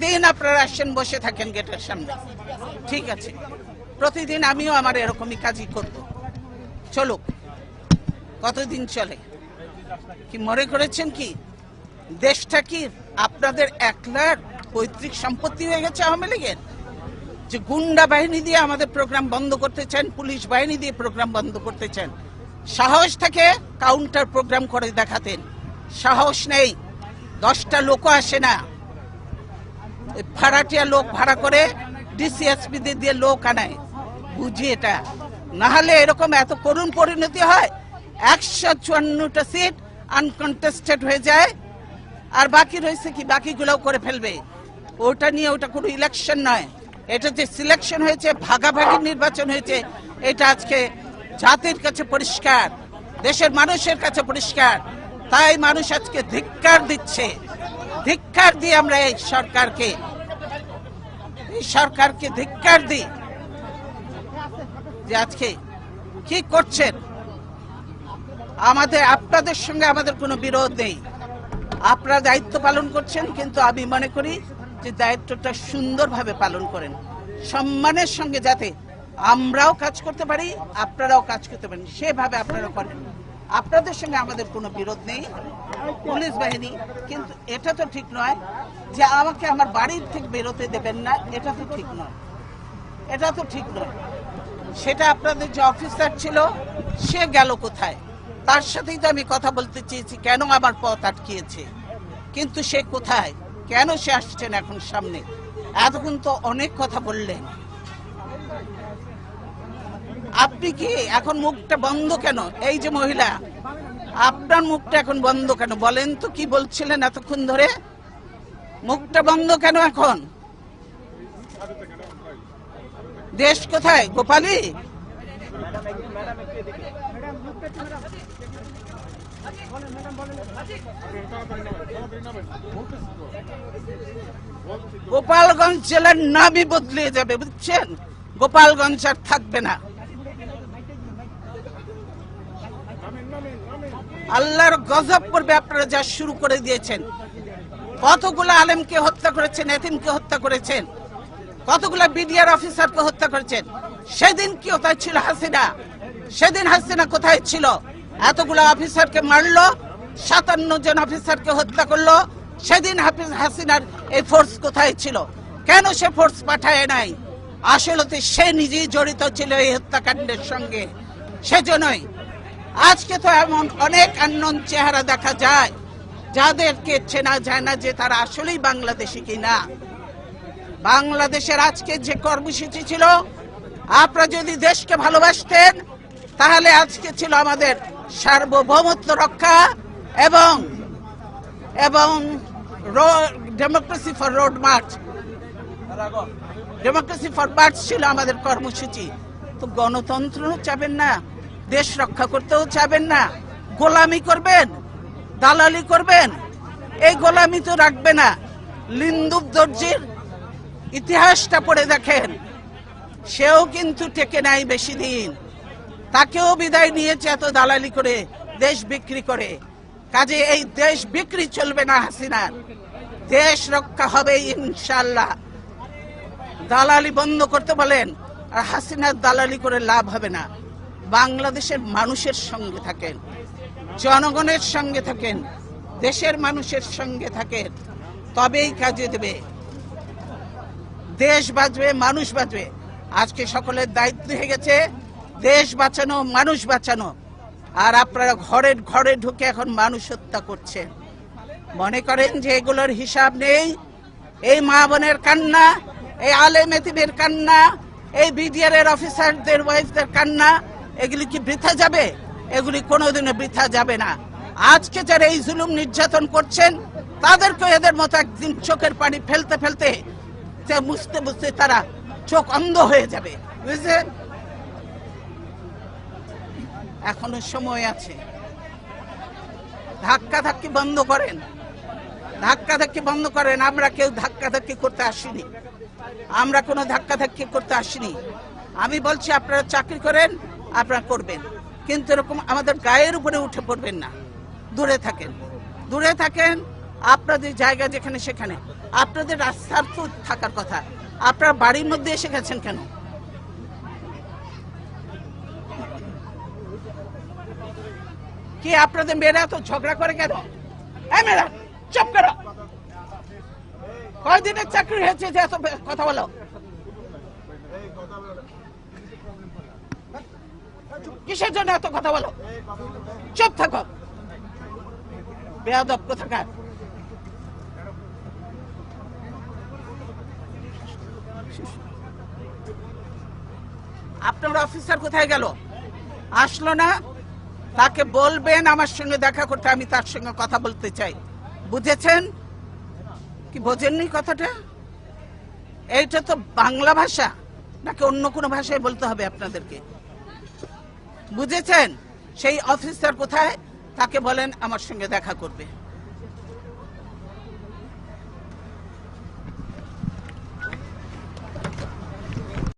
প্রতিদিন আপনারা আসেন, বসে থাকেন গেটের সামনে, ঠিক আছে, প্রতিদিন আমিও আমার এরকমই কাজই করব, চলুক, কতদিন চলে? কি মনে করেছেন কি দেশটা কি আপনাদের একলার পৈতৃক সম্পত্তি হয়ে গেছে আওয়ামী লীগের? যে গুন্ডা বাহিনী দিয়ে আমাদের প্রোগ্রাম বন্ধ করতে চান, পুলিশ বাহিনী দিয়ে প্রোগ্রাম বন্ধ করতে চান, সাহস থেকে কাউন্টার প্রোগ্রাম করে দেখাতেন, সাহস নেই, 10টা লোকও আসে না, ভাড়াটিয়া লোক ভাড়া করে ডিসিএসপি দিয়ে লোক আনায়, বুঝি এটা, না হলে এরকম এত করুণ পরিণতি হয়, 154টা সিট আনকন্টেস্টেড হয়ে যায়, আর বাকি রয়েছে কি, বাকিগুলোও করে ফেলবে। ওটা নিয়ে ওটা কোনো ইলেকশন নয়, এটা যে সিলেকশন হয়েছে, ভাগাভাগি নির্বাচন হয়েছে, এটা আজকে জাতির কাছে পরিষ্কার, দেশের মানুষের কাছে পরিষ্কার। তাই মানুষ আজকে ধিক্কার দিচ্ছে, ধিক্কার দিয়ে আমরা এই সরকারকে ধিক্কার দিই যে আজকে কি করছেন। আপনাদের সঙ্গে আমাদের কোনো বিরোধ নেই, আপনারা দায়িত্ব পালন করছেন, কিন্তু আমি মনে করি যে দায়িত্বটা সুন্দরভাবে পালন করেন, সম্মানের সঙ্গে, যাতে আমরাও কাজ করতে পারি, আপনারাও কাজ করতে পারেন, সেভাবে আপনারা করেন। আপনাদের সঙ্গে আমাদের কোনো বিরোধ নেই, পুলিশ বাহিনী, কিন্তু এটা তো ঠিক নয় যে আমাকে আমার বাড়ির থেকে বেরোতে দেবেন না, এটা তো ঠিক নয়, এটা তো ঠিক নয়। সেটা আপনাদের যে অফিসার ছিল সে গেল কোথায়? তার সাথেই তো আমি কথা বলতে চেয়েছি, কেন আমার পথ আটকিয়েছে, কিন্তু সে কোথায়, কেন সে আসছেন এখন সামনে? এতক্ষণ তো অনেক কথা বললেন, আপনি কি এখন মুখটা বন্ধ কেন? এই যে মহিলা, আপনার মুখটা এখন বন্ধ কেন বলেন তো? কি বলছিলেন এতক্ষণ ধরে? মুখটা বন্ধ কেন এখন? দেশ কোথায়? গোপালী, গোপালগঞ্জ জেলার নামই বদলে যাবে, বুঝছেন? গোপালগঞ্জ আর থাকবে না। আল্লাহর গজব পড়বে আপনারা যা শুরু করে দিয়েছেন। কতগুলো আলেমকে হত্যা করেছেন, এতিমকে হত্যা করেছেন, কতগুলো বিডিআর অফিসারকে হত্যা করেছেন। সেদিন কি কোথায় ছিল হাসিনা? সেদিন হাসিনা কোথায় ছিল? এতগুলো অফিসারকে মারলো, 57 জন অফিসারকে হত্যা করলো, সেদিন হাসিনার এই ফোর্স কোথায় ছিল? কেন সে ফোর্স পাঠায় নাই? আসলে সে নিজেই জড়িত ছিল এই হত্যাকাণ্ডের সঙ্গে, সেজন্যই আজকে তো এমন অনেক আননোন চেহারা দেখা যায় যাদেরকে চেনা যায় না যে তারা আসলেই বাংলাদেশি কিনা। বাংলাদেশের আজকে যে কর্মসূচি ছিল, আপনারা যদি দেশকে ভালোবাসতেন তাহলে আজকে ছিল আমাদের সার্বভৌমত্ব রক্ষা এবং democracy for road March, democracy for March ছিল আমাদের কর্মসূচি। তো গণতন্ত্র চাবেন না, দেশ রক্ষা করতেও চাবেন না, গোলামি করবেন, দালালি করবেন। এই গোলামি তো রাখবে না। লিন্দুক দর্জির ইতিহাসটা পড়ে দেখেন, সেও কিন্তু টেকে নাই বেশি দিন, তাকেও বিদায় নিয়েছে এত দালালি করে, দেশ বিক্রি করে। কাজে এই দেশ বিক্রি চলবে না হাসিনার, দেশ রক্ষা হবে ইনশাআল্লাহ। দালালি বন্ধ করতে বলেন, আর হাসিনার দালালি করে লাভ হবে না। বাংলাদেশের মানুষের সঙ্গে থাকেন, জনগণের সঙ্গে থাকেন, দেশের মানুষের সঙ্গে থাকেন, তবেই কাজে দেবে, দেশ বাঁচবে, মানুষ বাঁচবে। আজকে সকলের দায়িত্ব হয়ে গেছে দেশ বাঁচানো, মানুষ বাঁচানো। আর আপনারা ঘরে ঘরে ঢুকে এখন মানুষ হত্যা করছেন, মনে করেন যে এগুলোর হিসাব নেই। এই মা বোনের কান্না, এই আলেম এতিমের কান্না, এই বিডিআর এর অফিসারদের ওয়াইফদের কান্না, এগুলি কি বৃথা যাবে? এগুলি কোনোদিনও বৃথা যাবে না। আজকে যারা এই জুলুম নির্যাতন করছেন তাদেরকে এদের মতো একদিন চোখের পানি ফেলতে ফেলতে, বুঝতে বুঝতে তারা চোখ অন্ধ হয়ে যাবে, বুঝলেন? এখনো সময় আছে, ধাক্কাধাক্কি বন্ধ করেন, ধাক্কাধাক্কি বন্ধ করেন। আমরা কেউ ধাক্কাধাক্কি করতে আসিনি, আমরা কোনো ধাক্কাধাক্কি করতে আসিনি। আমি বলছি আপনারা চাকরি করেন, আপনারা করবেন, কিন্তু এরকম আমাদের গায়ের উপরে উঠে পড়বেন না। দূরে থাকেন, দূরে থাকেন, আপনাদের জায়গা যেখানে সেখানে। আপনাদের রাস্তার তো থাকার কথা, আপনারা বাড়ির মধ্যে এসে গেছেন কেন? কি আপনাদের মেয়েরা তো ঝগড়া করে কেন? মেয়েরা চুপ করো। কয়দিনের চাকরি হয়েছে যে এত কথা বলো? কিসের জন্য এত কথা বলো? চুপ থাকো, বেয়াদব কোথাকার। আপনার অফিসার কোথায় গেল? আসলো না? তাকে বলবেন আমার সঙ্গে দেখা করতে, আমি তার সঙ্গে কথা বলতে চাই। বুঝেছেন কি বোঝেননি কথাটা? এইটা তো বাংলা ভাষা নাকি অন্য কোনো ভাষায় বলতে হবে আপনাদেরকে? বুঝেছেন? সেই অফিসার কোথায়, তাকে বলেন আমার সঙ্গে দেখা করবে।